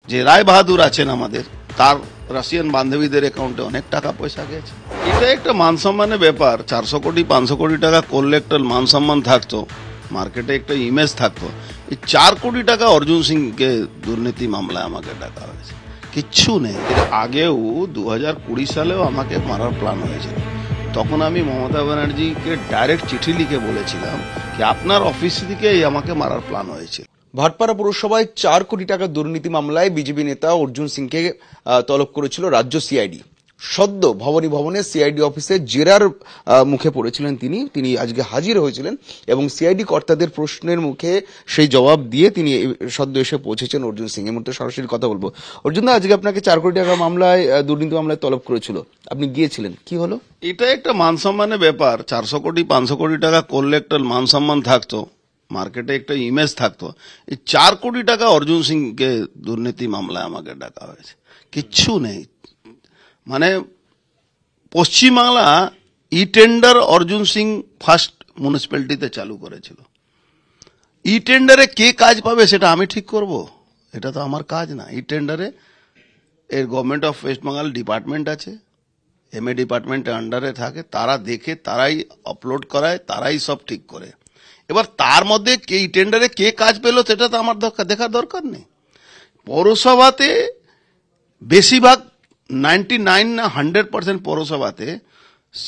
যে রায় বাহাদুর আছেন আমাদের, তার রাশিয়ান বান্ধবীদের অ্যাকাউন্টে অনেক টাকা পয়সা গেছে। এটা একটা মান সম্মানের ব্যাপার। 400 কোটি 500 কোটি টাকা করলে একটা মান সম্মান থাকতো, মার্কেটে একটা ইমেজ থাকতো। এই 4 কোটি টাকা অর্জুন সিংকে দুর্নীতি মামলায় আমাকে ডাকা হয়েছে, কিচ্ছু নেই। এর আগেও 2020 সালেও আমাকে মারার প্ল্যান হয়েছিল। তখন আমি মমতা ব্যানার্জিকে ডাইরেক্ট চিঠি লিখে বলেছিলাম যে আপনার অফিস থেকেই আমাকে মারার প্ল্যান হয়েছিল। ভাটপাড়া পুরসভায় 4 কোটি টাকা দুর্নীতি মামলায় বিজেপি নেতা অর্জুন সিংকে তলব করেছিল রাজ্য সিআইডি। সদ্য ভবানী ভবনে সিআইডি অফিসে জেরার মুখে পড়েছিলেন তিনি আজকে হাজির হয়েছিলেন এবং সিআইডি কর্তাদের প্রশ্নের মুখে সেই জবাব দিয়ে তিনি সদ্য এসে পৌঁছেছেন অর্জুন সিং। এই মুহূর্তে সরাসরি কথা বলবো। অর্জুন দা, আজকে আপনাকে 4 কোটি টাকা মামলায় দুর্নীতি মামলায় তলব করেছিল, আপনি গিয়েছিলেন, কি হলো? এটা একটা মান সম্মানের ব্যাপার। 400 কোটি 500 কোটি টাকা করলে একটা মান সম্মান থাকতো, মার্কেটে একটা ইমেজ থাকতো। এই 4 কোটি টাকা অর্জুন সিংকে দুর্নীতি মামলায় আমাকে ডাকা হয়েছে, কিচ্ছু নেই। মানে পশ্চিমবাংলা ই টেন্ডার অর্জুন সিং ফার্স্ট মিউনিসিপ্যালিটিতে চালু করেছিল। ই টেন্ডারে কে কাজ পাবে সেটা আমি ঠিক করব? এটা তো আমার কাজ না। ই টেন্ডারে এর government of West Bengal department আছে, এমএ ডিপার্টমেন্টের আন্ডারে থাকে, তারা দেখে, তারাই আপলোড করায়, তারাই সব ঠিক করে। এবার তার মধ্যে কে টেন্ডারে কে কাজ পেল সেটা তো আমার দেখার দরকার নেই। পৌরসভাতে বেশিরভাগ 99 না 100% পৌরসভাতে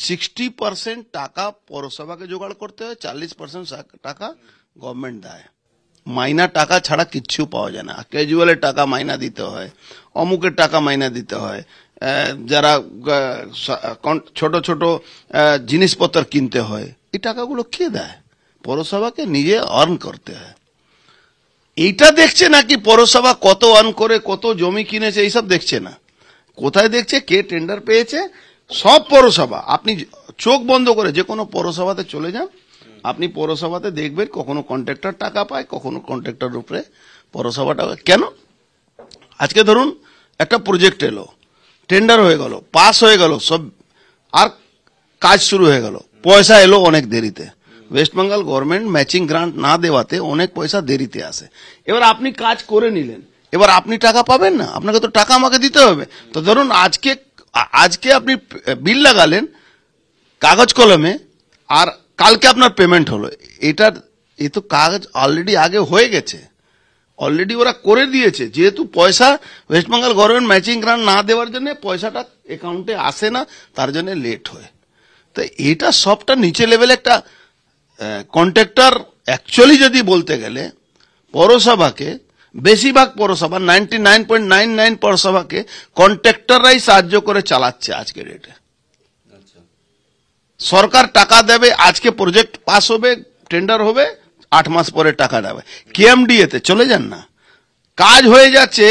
60% টাকা পৌরসভাকে জোগাড় করতে হয়, 40% টাকা গভর্নমেন্ট দেয়। মাইনা টাকা ছাড়া কিচ্ছু পাওয়া যায় না। ক্যাজুয়ালের টাকা মাইনা দিতে হয়, অমুকের টাকা মাইনা দিতে হয়, যারা ছোট ছোট জিনিসপত্র কিনতে হয়, এই টাকাগুলো কে দেয়? পৌরসভাকে নিজে আর্ন করতে হয়। এইটা দেখছে নাকি পৌরসভা কত আর্ন করে, কত জমি কিনেছে, এইসব দেখছে না। কোথায় দেখছে? কে টেন্ডার পেয়েছে। সব পৌরসভা, আপনি চোখ বন্ধ করে যে কোনো পৌরসভাতে চলে যান, আপনি পৌরসভাতে দেখবেন কখনো কন্ট্রাক্টর টাকা পায়, কখনো কন্ট্রাক্টর উপরে পৌরসভাটা। কেন? আজকে ধরুন একটা প্রজেক্ট এলো, টেন্ডার হয়ে গেল, পাস হয়ে গেল সব, আর কাজ শুরু হয়ে গেল, পয়সা এলো অনেক দেরিতে। West Bengal government matching grant না দেওয়াতে অনেক পয়সা দেরিতে আসে। এবার আপনি কাজ করে নিলেন, এবার আপনি টাকা পাবেন না, আপনাকে তো টাকা আমাকে দিতে হবে। তো ধরুন আজকে আপনি বিল লাগালেন কাগজ কলমে, আর কালকে আপনার পেমেন্ট হলো। এ তো কাগজ অলরেডি আগে হয়ে গেছে, অলরেডি ওরা করে দিয়েছে। যেহেতু পয়সা West Bengal government matching grant না দেওয়ার জন্য পয়সাটা অ্যাকাউন্টে আসে না, তার জন্য লেট হয়। তো এটা সবটা নিচে লেভেলে একটা কন্ট্রাক্টর অ্যাকচুয়ালি যদি বলতে গেলে পৌরসভাকে, বেশিরভাগ পৌরসভা 99.99 পৌরসভাকে কন্ট্রাক্টররাই সাহায্য করে চালাচ্ছে আজকে ডেটে। সরকার টাকা দেবে, আজকে প্রজেক্ট পাস হবে, টেন্ডার হবে, 8 মাস পরে টাকা দেবে। কেএমডিএ তে চলে যান না, কাজ হয়ে যাচ্ছে,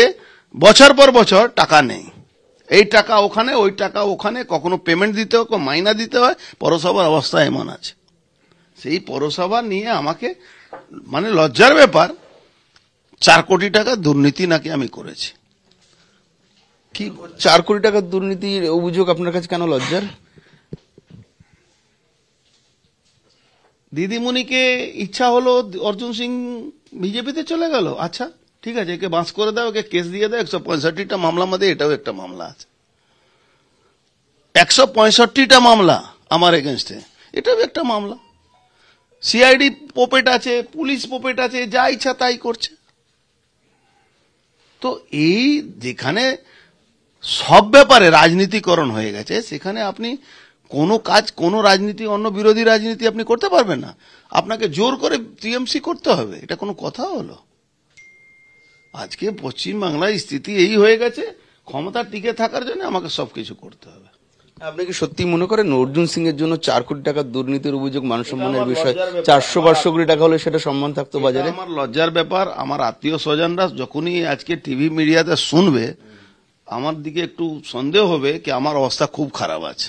বছর পর বছর টাকা নেই। এই টাকা ওখানে, ওই টাকা ওখানে, কখনো পেমেন্ট দিতে হয়, কখনো মাইনা দিতে হয়। পৌরসভার অবস্থা এমন আছে। সেই পৌরসভা নিয়ে আমাকে, মানে লজ্জার ব্যাপার, 4 কোটি টাকা দুর্নীতি নাকি আমি করেছি। কি 4 কোটি টাকার দুর্নীতির অভিযোগ আপনার কাছে কেন লজ্জার? দিদিমণিকে ইচ্ছা হলো অর্জুন সিং বিজেপিতে চলে গেল, আচ্ছা ঠিক আছে, একে বাঁশ করে দাও, ওকে কেস দিয়ে দাও। 165টা মামলার মধ্যে এটাও একটা মামলা আছে। 165টা মামলা আমার এগেনস্টে, এটাও একটা মামলা। সিআইডি পোপেট আছে, পুলিশ পোপেট আছে, যা ইচ্ছা তাই করছে। তো এই যেখানে সব ব্যাপারে রাজনীতিকরণ হয়ে গেছে, সেখানে আপনি কোনো কাজ, কোনো রাজনীতি, অন্য বিরোধী রাজনীতি আপনি করতে পারবেন না। আপনাকে জোর করে টিএমসি করতে হবে, এটা কোনো কথা হলো? আজকে পশ্চিমবাংলার স্থিতি এই হয়ে গেছে, ক্ষমতা টিকে থাকার জন্য আমাকে সবকিছু করতে হবে। আপনি কি সত্যি মনে করেন অর্জুন সিং এর জন্য 4 কোটি টাকার দুর্নীতির অভিযোগ মান সম্মানের বিষয়? 400-500 কোটি টাকা হলে সেটা সম্মান থাকতো বাজারে। আমার লজ্জার ব্যাপার। আমার আত্মীয় স্বজনরা যখনই আজকে টিভি মিডিয়াতে শুনবে, আমার দিকে একটু সন্দেহ হবে কি আমার অবস্থা খুব খারাপ আছে।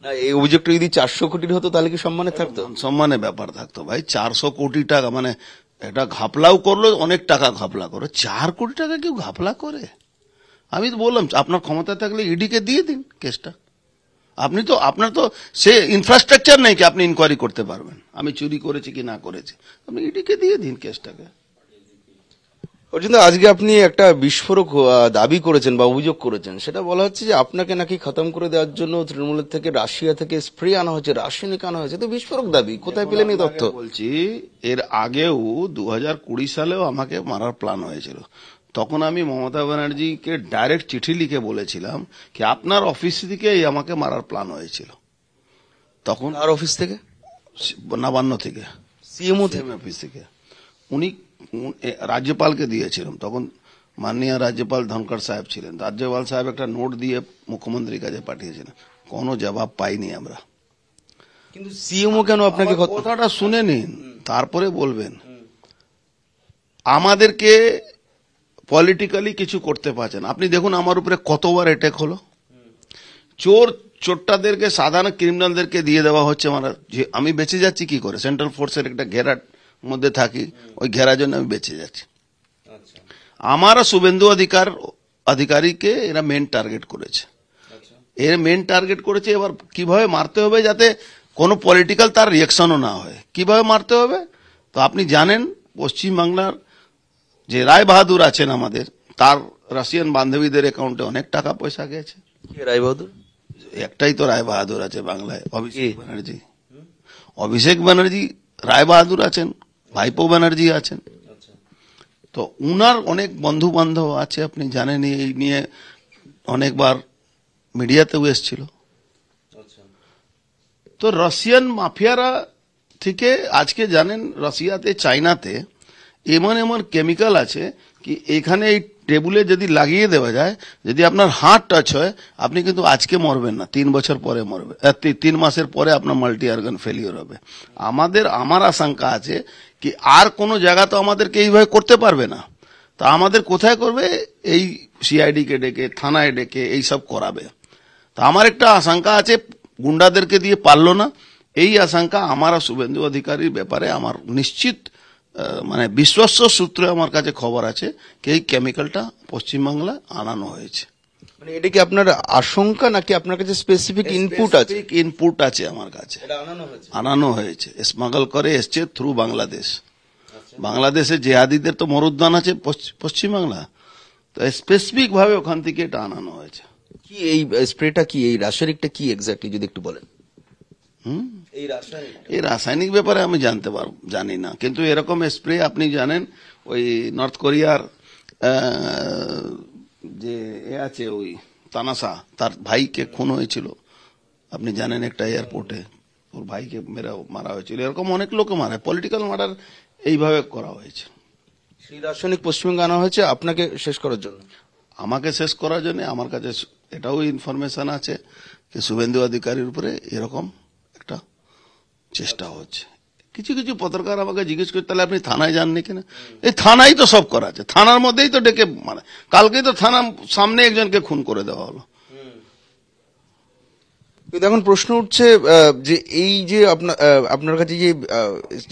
না, এই অভিযোগটা যদি 400 কোটির হতো তাহলে কি সম্মানে থাকতো? সম্মানের ব্যাপার থাকতো ভাই। 400 কোটি টাকা মানে এটা ঘাপলাও করলো, অনেক টাকা ঘাপলা করো। 4 কোটি টাকা কেউ ঘাপলা করে? আমি তো বললাম আপনার ক্ষমতা থাকলে ইডিকে দিয়ে দিন কেসটা। আপনার তো সে ইনফ্রাস্ট্রাকচার নেই কি আপনি ইনকোয়ারি করতে পারবেন আমি চুরি করেছি কি না করেছি। আপনি ইডিকে দিয়ে দিন কেসটাকে। অর্জুন দা, আজকে আপনি একটা বিস্ফোরক দাবি করেছেন বা অভিযোগ করেছেন, সেটা বলা হচ্ছে যে আপনাকে নাকি খতম করে দেওয়ার জন্য তৃণমূলের থেকে রাশিয়া থেকে স্প্রে আনা হয়েছে, রাসায়নিক আনা হয়েছে। তো বিস্ফোরক দাবি, কোথায় পেলেন এই তথ্য? বলছি, এর আগেও 2020 সালেও আমাকে মারার প্ল্যান হয়েছিল। তখন আমি মমতা ব্যানার্জিকে ডাইরেক্ট চিঠি লিখে বলেছিলাম কি আপনার অফিস থেকেই আমাকে মারার প্ল্যান হয়েছিল। তখন আর অফিস থেকে, নবান্ন থেকে, সিএমও থেকে? অফিস থেকে উনি রাজ্যপালকে দিয়েছিলাম। তখন মাননীয় রাজ্যপাল ধনখড় সাহেব ছিলেন। রাজ্যপাল সাহেব একটা নোট দিয়ে মুখ্যমন্ত্রীর কাছে পাঠিয়েছিলেন, কোনো জবাব পাইনি আমরা। কিন্তু সিএমও কেন আপনাকে আমার কথাটা শুনে নিন, তারপরে বলবেন। আমাদেরকে পলিটিক্যালি কিছু করতে পারছেন। আপনি দেখুন আমার উপরে কতবার অ্যাটাক হলো। চোরটাদেরকে, সাধারণ ক্রিমিনালদেরকে দিয়ে দেওয়া হচ্ছে। মানে যে আমি বেঁচে যাচ্ছি কি করে? সেন্ট্রাল ফোর্সের একটা ঘেরার মধ্যে থাকি, ওই ঘেরার জন্য আমি বেঁচে যাচ্ছি। আমার শুভেন্দু অধিকারীকে এরা মেন টার্গেট করেছে। এর মেন টার্গেট করেছে। এবার কিভাবে মারতে হবে যাতে কোনো পলিটিক্যাল তার রিয়াকশনও না হয়, কিভাবে মারতে হবে? তো আপনি জানেন পশ্চিমবাংলার যে রায় বাহাদুর আছেন আমাদের, তার রাশিয়ান বান্ধবীদের অ্যাকাউন্টে অনেক টাকা পয়সা গেছে। রায় বাহাদুর? একটাই তো রায় বাহাদুর আছে বাংলায়, অভিষেক ব্যানার্জি। অভিষেক ব্যানার্জি রায় বাহাদুর আছেন, ভাইপো ব্যানার্জি আছেন। তো উনার অনেক বন্ধু বান্ধব আছে, আপনি জানেন। এই নিয়ে অনেকবার মিডিয়াতেও এসেছিল। তো রাশিয়ান মাফিয়ারা থেকে আজকে জানেন রাশিয়াতে, চাইনাতে এমন এমন কেমিক্যাল আছে কি এখানে এই টেবুলে যদি লাগিয়ে দেওয়া যায়, যদি আপনার হার্ট টাচ হয়, আপনি কিন্তু আজকে মরবেন না, 3 বছর পরে মরবে, 3 মাসের পরে আপনার মাল্টি অর্গান ফেলিওর হবে। আমার আশঙ্কা আছে কি আর কোনো জায়গা তো আমাদেরকে এইভাবে করতে পারবে না। তা আমাদের কোথায় করবে? এই সিআইডি কে ডেকে, থানায় ডেকে এইসব করাবে। তা আমার একটা আশঙ্কা আছে, গুন্ডাদেরকে দিয়ে পারলো না, এই আশঙ্কা আমার। শুভেন্দু অধিকারীর ব্যাপারে আমার নিশ্চিত মানে বিশ্বস্ত সূত্রে আমার কাছে খবর আছে কি এই কেমিক্যালটা পশ্চিমবাংলায় আনানো হয়েছে। মানে এটা কি আপনার আশঙ্কা নাকি আপনার কাছে স্পেসিফিক ইনপুট আছে? ইনপুট আছে আমার কাছে, আনানো হয়েছে। স্মাগল করে এসছে থ্রু বাংলাদেশ। বাংলাদেশে জেহাদিদের তো মরুদ্যান আছে পশ্চিমবাংলা, তো স্পেসিফিক ভাবে ওখান থেকে এটা আনানো হয়েছে। কি এই স্প্রেটা কি, এই রাসায়নিকটা কি এক্স্যাক্টলি যদি একটু বলেন? এই রাসায়নিক ব্যাপারে আমি জানি না, কিন্তু এরকম স্প্রে আপনি জানেন ওই নর্থ কোরিয়ার যে আছে ওই তানাসা, তার ভাইকে খুন হয়েছিল, আপনি জানেন একটা এয়ারপোর্টে ওর ভাইকে মারা হয়েছিল। এরকম অনেক লোক মারা, পলিটিক্যাল মার্ডার এইভাবে করা হয়েছে। সেই রাসায়নিক পশ্চিমবঙ্গে আনা হয়েছে আপনাকে শেষ করার জন্য? আমাকে শেষ করার জন্য। আমার কাছে এটাও ইনফরমেশন আছে যে শুভেন্দু অধিকারীর উপরে এরকম একটা চেষ্টা হচ্ছে। কিছু কিছু পত্রকার আমাকে জিজ্ঞেস করে তাহলে আপনি থানায় যাননি কেন? এই থানায় তো সব করা আছে, থানার মধ্যেই তো ডেকে মানে কালকেই তো থানার সামনে একজনকে খুন করে দেওয়া হলো। কিন্তু এখন প্রশ্ন উঠছে যে এই যে আপনার কাছে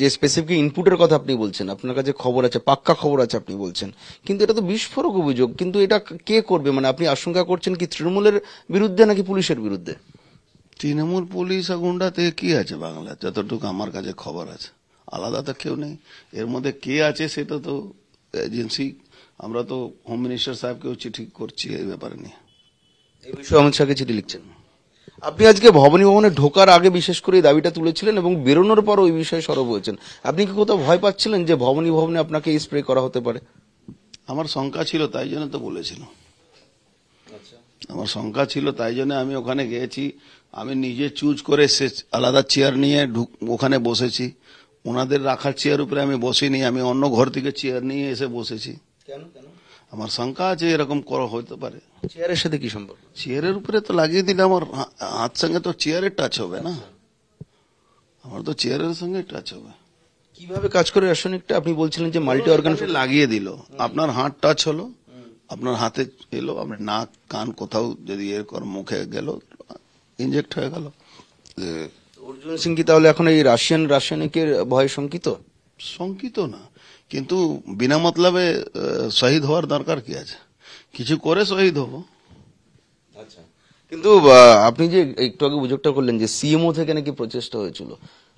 যে স্পেসিফিক ইনপুটের কথা আপনি বলছেন, আপনার কাছে খবর আছে, পাক্কা খবর আছে আপনি বলছেন, কিন্তু এটা তো বিস্ফোরক অভিযোগ। কিন্তু এটা কে করবে? মানে আপনি আশঙ্কা করছেন কি তৃণমূলের বিরুদ্ধে নাকি পুলিশের বিরুদ্ধে? তৃণমূল, পুলিশ আর গুন্ডা থেকে কি আছে বাংলা, যতটুকু আমার কাছে খবর আছে। আলাদা তো কেউ নেই। এর মধ্যে কে আছে সেটা তো এজেন্সি, আমরা তো হোম মিনিস্টার সাহেবকেও চিঠি করছি এই ব্যাপারে নিয়ে। এই বিষয়ে অমিত শাহকে চিঠি লিখছেন। আপনি আজকে ভবানী ভবনে ঢোকার আগে বিশেষ করে এই দাবিটা তুলেছিলেন এবং বেরোনোর পর ওই বিষয়ে সরব হয়েছেন। আপনি কি কোথাও ভয় পাচ্ছিলেন যে ভবানী ভবনে আপনাকে এই স্প্রে করা হতে পারে? আমার শঙ্কা ছিল, তাই জন্য তো বলেছিল। আমার শঙ্কা ছিল, তাই জন্য আমি ওখানে গিয়েছি। আমি নিজে চুজ করে আলাদা চেয়ার নিয়ে ওখানে বসেছি। ওনাদের রাখার চেয়ার উপরে আমি বসিনি, আমি অন্য ঘর থেকে চেয়ার নিয়ে এসে বসেছি। আমার শঙ্কা আছে এরকম করা হতে পারে। চেয়ারের সাথে কি সম্পর্ক? চেয়ারের উপরে তো লাগিয়ে দিলে আমার হাত সঙ্গে তো চেয়ারের টাচ হবে না, আমার তো চেয়ারের সঙ্গে টাচ হবে। কিভাবে কাজ করে রাসায়নিকটা? আপনি বলছিলেন যে মাল্টি অর্গান লাগিয়ে দিল, আপনার হাত টাচ হলো, আপনার হাতে এলো, আপনার নাক কান কোথাও যদি এরকম মুখে গেল, ইনজেক্ট হয়ে গেল। অর্জুন সিং কি তাহলে এখন এই রাসায়নিকের ভয়ে শঙ্কিত? শঙ্কিত না, কিন্তু বিনা মতলবে শহীদ হওয়ার দরকার কি আছে? কিছু করে শহীদ হব। কিন্তু আপনি যে একটু আগে অভিযোগটা করলেন যে সিএমও থেকে নাকি প্রচেষ্টা হয়েছিল,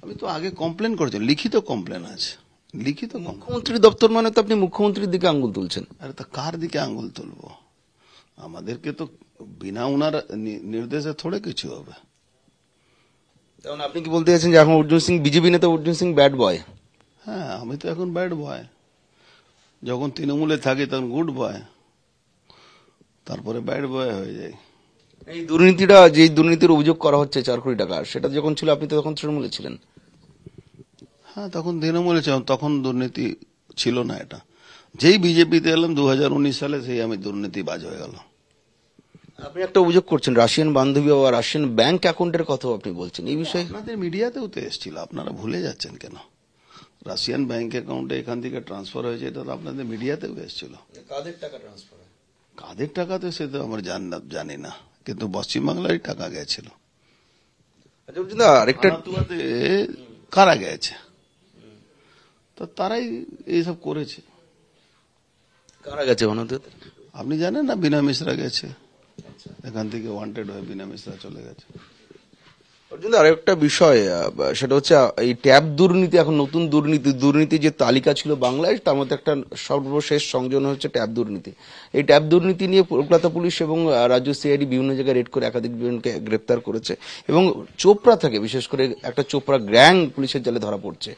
আমি তো আগে কমপ্লেন করেছি, লিখিত কমপ্লেন আছে, লিখিত কমপ্লেন। মুখ্যমন্ত্রী দপ্তর মানে তো আপনি মুখ্যমন্ত্রীর দিকে আঙ্গুল তুলছেন। আরে তা কার দিকে আঙ্গুল তুলবো? আমাদেরকে তো বিনা উনার নির্দেশে থোড়ে কিছু হবে। কারণ আপনি কি বলতে চাইছেন যে এখন অর্জুন সিং, বিজেপি নেতা অর্জুন সিং ব্যাড বয়? হ্যাঁ, আমি তো এখন ব্যাড বয়। যখন তৃণমূলে থাকি তখন গুড বয়, তারপরে ব্যাড বয় হয়ে যায়। এই দুর্নীতিটা, যে দুর্নীতির অভিযোগ করা হচ্ছে 4 কোটি টাকা, সেটা যখন ছিল আপনি তো তখন তৃণমূলে ছিলেন। হ্যাঁ, তখন তৃণমূলে ছিলাম, তখন দুর্নীতি ছিল না। এটা যেই বিজেপিতে এলাম 2019 সালে, সেই আমি দুর্নীতিবাজ হয়ে গেল। আপনি একটা অভিযোগ করছেন রাশিয়ান বান্ধবী বা রাশিয়ান ব্যাংক অ্যাকাউন্টের কথা আপনি বলছেন, এই বিষয়ে আপনাদের মিডিয়াতেও তো এসেছিল, আপনারা ভুলে যাচ্ছেন কেন? রাশিয়ান ব্যাংক অ্যাকাউন্টে এখান থেকে ট্রান্সফার হয়েছে, এটা তো আপনাদের মিডিয়াতেও এসেছিল। কাদের টাকা ট্রান্সফার? কাদের টাকা তো সে তো আমার জানি না, কিন্তু পশ্চিমবাংলারই টাকা গেছিল। আচ্ছা, আরেকটা আনাতুয়াতে কারা গেছে, তো তারাই এইসব করেছে। কারা গেছে অনন্ততে? আপনি জানেন না, বিনা মিশ্রা গেছে এখান থেকে, ওয়ান্টেড হয়ে বিনা মিশ্রা চলে গেছে। অর্জুন, আরেকটা বিষয়, সেটা হচ্ছে এই ট্যাব দুর্নীতি, এখন নতুন দুর্নীতি যে তালিকা ছিল বাংলায়, তার মধ্যে একটা সর্বশেষ সংযোজন হচ্ছে ট্যাব দুর্নীতি। এই ট্যাব দুর্নীতি নিয়ে কলকাতা পুলিশ এবং রাজ্য সিআইডি বিভিন্ন জায়গায় রেড করে একাধিক জনকে গ্রেপ্তার করেছে, এবং চোপড়া থেকে বিশেষ করে একটা চোপড়া গ্যাং পুলিশের জালে ধরা পড়ছে।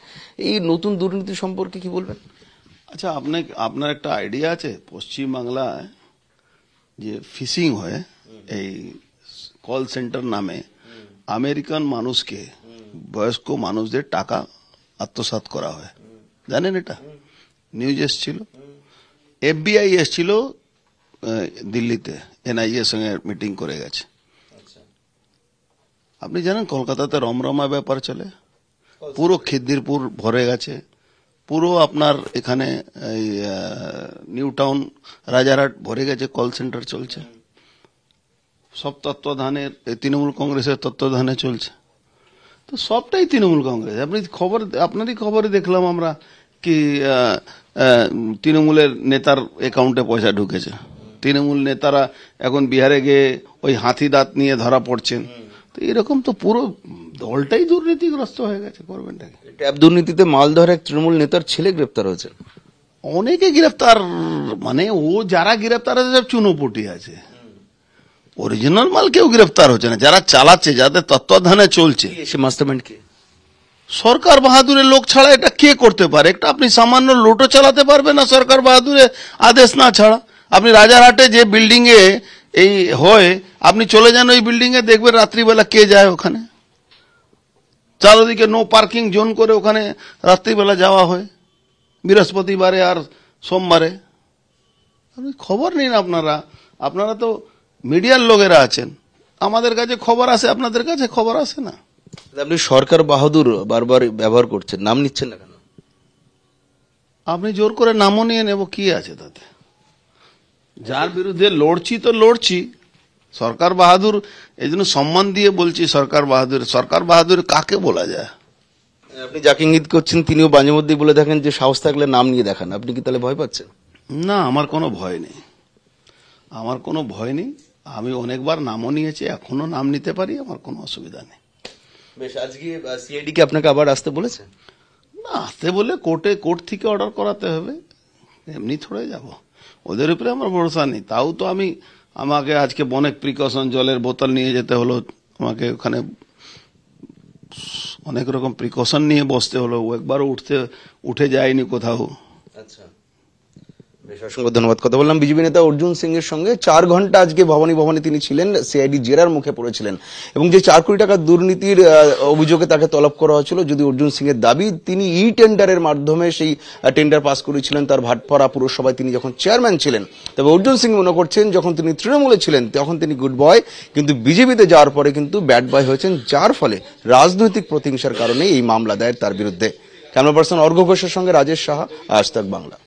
এই নতুন দুর্নীতি সম্পর্কে কি বলবেন? আচ্ছা, আপনার একটা আইডিয়া আছে পশ্চিমবাংলায় যে ফিশিং হয়, এই কল সেন্টার নামে আমেরিকান মানুষকে, বয়স্ক মানুষদের টাকা আত্মসাৎ করা হয়, জানেন? এটা নিউজ এসছিল। FBI এসছিল দিল্লিতে, NIA এর সঙ্গে মিটিং করে গেছে। আপনি জানেন কলকাতাতে রমরমা ব্যাপার চলে, পুরো খিদিরপুর ভরে গেছে, পুরো আপনার এখানে এই নিউ টাউন রাজারহাট ভরে গেছে, কল সেন্টার চলছে। সব তত্ত্বাবধানের, তৃণমূল কংগ্রেসের তত্ত্বাবধানে চলছে। তো সবটাই তৃণমূল কংগ্রেস। আপনারই খবরে দেখলাম আমরা কি তৃণমূলের নেতার অ্যাকাউন্টে পয়সা ঢুকেছে। তৃণমূল নেতারা এখন বিহারে গিয়ে ওই হাতি দাঁত নিয়ে ধরা পড়ছেন। তো এরকম তো পুরো দলটাই দুর্নীতিগ্রস্ত হয়ে গেছে। করবেনটা কি? ট্যাব দুর্নীতিতে মালদহের এক তৃণমূল নেতার ছেলে গ্রেপ্তার হয়েছে। অনেকে গ্রেপ্তার, মানে ও যারা গ্রেপ্তার আছে সব চুনোপুটি আছে, অরিজিনাল মাল কেউ গ্রেফতার হচ্ছে না। যারা চালাচ্ছে, যাদের তত্ত্বাবধানে চলছে, সে মাস্টারমাইন্ড কে? সরকার বাহাদুরের লোক ছাড়া এটা কে করতে পারে? একটা আপনি সামান্য লোটো চালাতে পারবে না সরকার বাহাদুরের আদেশ না ছাড়া। আপনি রাজারহাটে যে বিল্ডিং এ এই হয়, আপনি চলে যান ওই বিল্ডিং এ, দেখবেন রাত্রিবেলা কে যায় ওখানে। চারদিকে নো পার্কিং জোন করে ওখানে রাত্রিবেলা যাওয়া হয়, বৃহস্পতিবারে আর সোমবারে। আপনি খবর নিন। আপনারা তো মিডিয়ার লোকেরা আছেন, আমাদের কাছে খবর আসে, আপনাদের কাছে খবর আসে না। আপনি সরকার বাহাদুর বারবার ব্যবহার করছেন, নাম নিচ্ছেন না কেন? আপনি জোর করে নামও নিয়ে নেব, কি আছে তাতে? যার বিরুদ্ধে লড়ছি তো লড়ছি, সরকার বাহাদুর এই জন্য সম্মান দিয়ে বলছি। সরকার বাহাদুর কাকে বলা যায়? আপনি যাকে ইঙ্গিত করছেন তিনিও মাঝে মধ্যেই বলে থাকেন যে সাহস থাকলে নাম নিয়ে দেখান। আপনি কি তাহলে ভয় পাচ্ছেন? না, আমার কোনো ভয় নেই, আমার কোনো ভয় নেই। আমি অনেকবার নামও নিয়েছি, এখনো নাম নিতে পারি, আমার কোনো অসুবিধা নেই। বেশ, আজকে সিআইডি কি আপনাকে আবার আসতে বলেছে? না, আসতে বলে কোর্ট থেকে অর্ডার করাতে হবে, এমনি থোড়ে যাব। ওদের উপরে আমার ভরসা নেই। তাও তো আমাকে আজকে অনেক প্রিকশন, জলের বোতল নিয়ে যেতে হলো আমাকে, ওখানে অনেক রকম প্রিকশন নিয়ে বসতে হলো। ও একবারও উঠে যায়নি কোথাও। আচ্ছা, বেশ, অসংখ্য ধন্যবাদ। কথা বললাম বিজেপি নেতা অর্জুন সিং এর সঙ্গে। 4 ঘন্টা আজকে ভবনে তিনি ছিলেন, সিআইডি জেরার মুখে পড়েছিলেন, এবং যে 4 কোটি টাকা দুর্নীতির অভিযোগে তাকে তলব করা হয়েছিল, যদি অর্জুন সিং এর দাবি তিনি ই টেন্ডারের মাধ্যমে সেই টেন্ডার পাস করেছিলেন তার ভাটপাড়া পুরসভায় তিনি যখন চেয়ারম্যান ছিলেন। তবে অর্জুন সিং মনে করছেন যখন তিনি তৃণমূলে ছিলেন তখন তিনি গুড বয়, কিন্তু বিজেপিতে যাওয়ার পরে কিন্তু ব্যাড বয় হয়েছেন, যার ফলে রাজনৈতিক প্রতিহিংসার কারণে এই মামলা দায়ের তার বিরুদ্ধে। ক্যামেরা পার্সন অর্ঘ্য ঘোষের সঙ্গে রাজেশ সাহা, আজ তাক বাংলা।